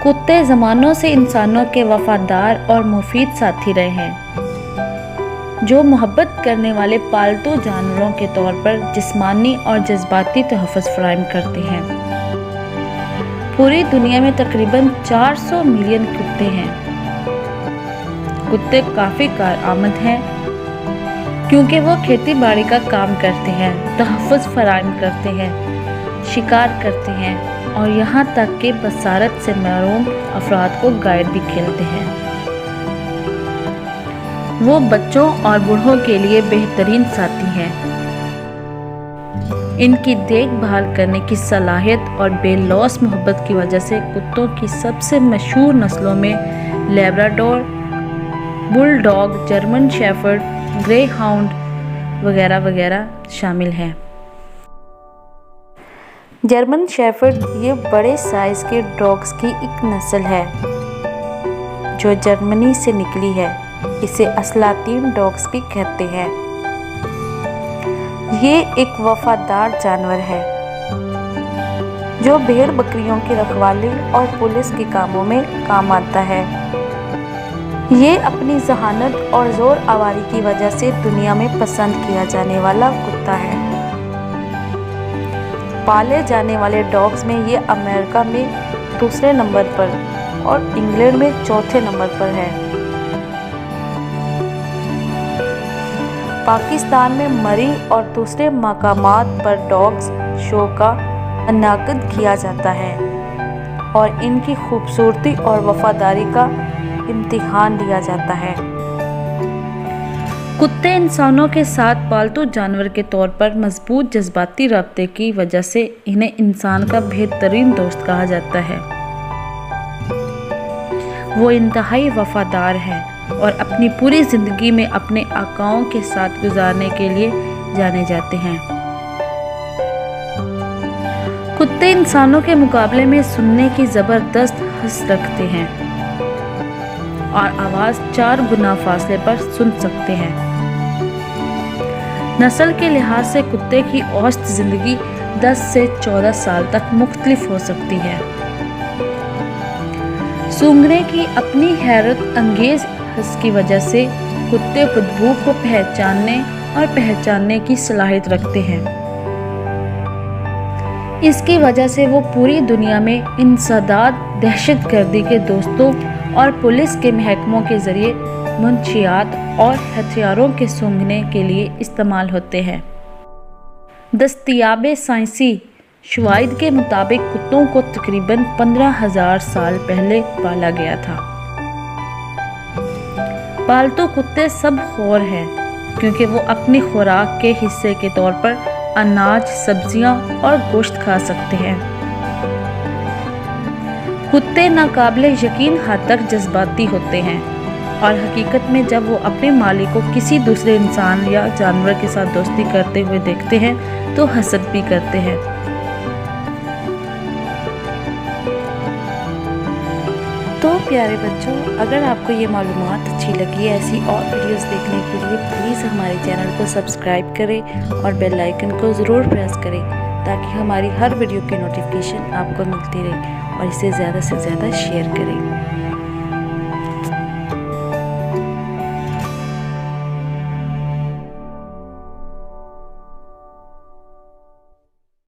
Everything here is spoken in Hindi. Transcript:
कुत्ते ज़मानों से इंसानों के वफादार और मुफीद साथी रहे हैं, जो मोहब्बत करने वाले पालतू जानवरों के तौर पर जिस्मानी और जज्बाती तहफ़्फ़ुज़ फराहम करते हैं। पूरी दुनिया में तकरीबन 400 मिलियन कुत्ते हैं। कुत्ते काफ़ी कारआमद हैं क्योंकि वो खेती बाड़ी का काम करते हैं, तहफ़्फ़ुज़ फराहम करते हैं, शिकार करते हैं और यहाँ तक कि बसारत से महरूम अफराद को गाइड भी खेलते हैं। वो बच्चों और बूढ़ों के लिए बेहतरीन साथी हैं। इनकी देखभाल करने की सलाहियत और बेलौस मोहब्बत की वजह से कुत्तों की सबसे मशहूर नस्लों में Labrador, bulldog, German shepherd, grey hound वगैरह वगैरह शामिल हैं। जर्मन शेफर्ड ये बड़े साइज़ के डॉग्स की एक नस्ल है जो जर्मनी से निकली है। इसे असलातीन डॉग्स भी कहते हैं। ये एक वफादार जानवर है जो भेड़ बकरियों की रखवाली और पुलिस के कामों में काम आता है। ये अपनी जहानत और ज़ोर आवारी की वजह से दुनिया में पसंद किया जाने वाला कुत्ता है। पाले जाने वाले डॉग्स में ये अमेरिका में दूसरे नंबर पर और इंग्लैंड में चौथे नंबर पर है। पाकिस्तान में मरी और दूसरे मकामात पर डॉग्स शो का इनाक़द किया जाता है और इनकी खूबसूरती और वफादारी का इम्तिहान लिया जाता है। कुत्ते इंसानों के साथ पालतू जानवर के तौर पर मजबूत जज्बाती राब्ते की वजह से इन्हें इंसान का बेहतरीन दोस्त कहा जाता है। वो इंतहाई वफादार हैं और अपनी पूरी ज़िंदगी में अपने आकाओं के साथ गुजारने के लिए जाने जाते हैं। कुत्ते इंसानों के मुकाबले में सुनने की ज़बरदस्त हस रखते हैं और आवाज़ 4 गुना फासले पर सुन सकते हैं। नस्ल के लिहाज से कुत्ते की औसत ज़िंदगी 10 से 14 साल तक मुख्तलिफ हो सकती है। सूंघने की अपनी हैरत अंगेज हस की वजह से कुत्ते बदबू को पहचानने की सलाहियत रखते हैं। इसकी वजह से वो पूरी दुनिया में इंसदाद, दहशतगर्दी के दोस्तों और पुलिस के महकमों के ज़रिए मुंशियात और हथियारों के सूंघने के लिए इस्तेमाल होते हैं। दस्तयाब साइंसी शवाहिद के मुताबिक कुत्तों को तकरीबन 15,000 साल पहले पाला गया था। पालतू कुत्ते सब खौर हैं क्योंकि वो अपनी खुराक के हिस्से के तौर पर अनाज, सब्जियां और गोश्त खा सकते हैं। कुत्ते नाकाबिले यकीन हद तक जज्बाती होते हैं और हकीकत में जब वो अपने मालिक को किसी दूसरे इंसान या जानवर के साथ दोस्ती करते हुए देखते हैं तो हसद भी करते हैं। तो प्यारे बच्चों, अगर आपको ये मालूमात अच्छी लगी है, ऐसी और वीडियोस देखने के लिए प्लीज़ हमारे चैनल को सब्सक्राइब करें और बेल आइकन को ज़रूर प्रेस करें ताकि हमारी हर वीडियो की नोटिफिकेशन आपको मिलती रहे और इसे ज़्यादा से ज़्यादा शेयर करें।